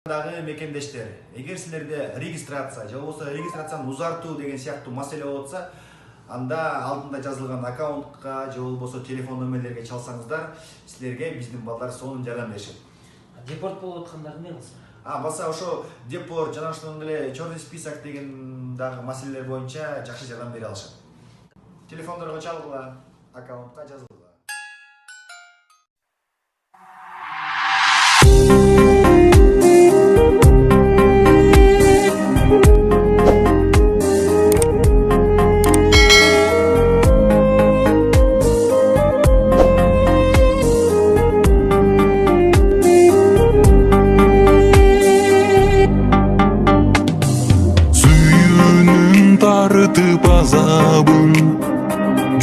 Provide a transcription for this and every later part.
Дагы мекендештер, эгер силерде регистрация же болбосо регистрацияны узартуу деген сыяктуу маселе болуп атса, анда алдында жазылган аккаунтка же болбосо телефон номерлерге чалсаңыздар, силерге биздин балдар сонун жардам беришет. Депорт болуп аткандар эмне кылсын? Баса ошо депорт жана ошондой эле черный список деген дагы маселелер боюнча жакшы жардам бере алышат. Телефондорго чалгыла, аккаунтка жазгыла. Тарытып азабын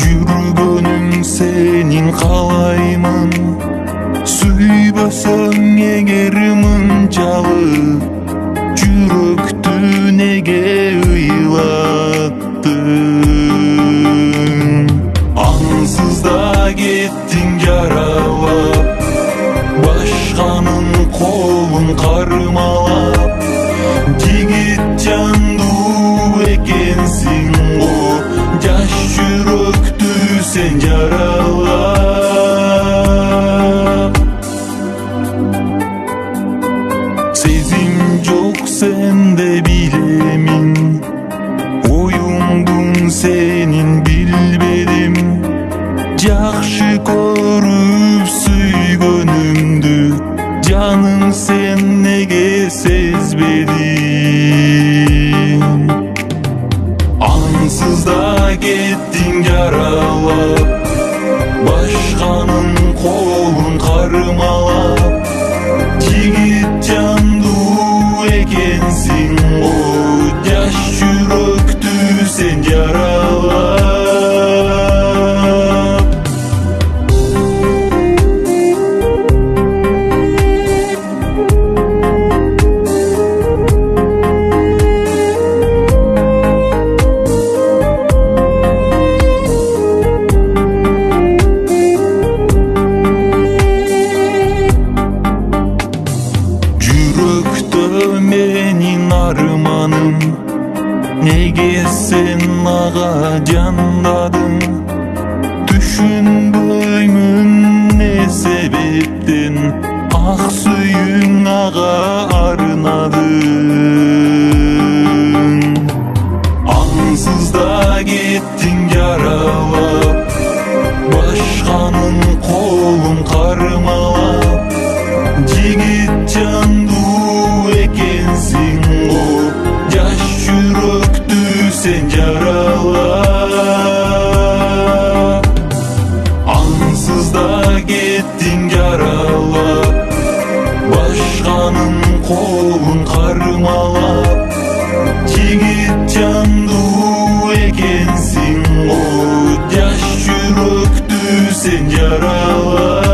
жүргөнүң сенин каалаймын, сүйбөсөң эгер мынчалык жүрөктү неге ыйлаттың? Ансыз да кеттиң жаралап, башканын колун кармалап, жигит жандуу экенсиң го, жаш жүрөктү сен жаралап. Сезим жок сенде билемин, оюңдун сенин билбедим, жакшы көрүп сүйгөнүмдү жаным сен неге сезбедиң? Ансыз да кеттиң жаралап, башканын колун кармалап, жигит жандуу экенсиң го, жаш жүрөктү сен жаралап. Менин арманым, неге сен ага жандадың? Түшүнбөймүн не себептен ак сүйүң ага арнадың? Ансыз да кеттиң жаралап, башканын колун кармалап, жигит жандуу экенсиң го, жаш жүрөктү сен жаралап. Ансыз да кеттиң жаралап, башканын колун кармалап, жигит жандуу экенсиң го, жаш жүрөктү сен жаралап.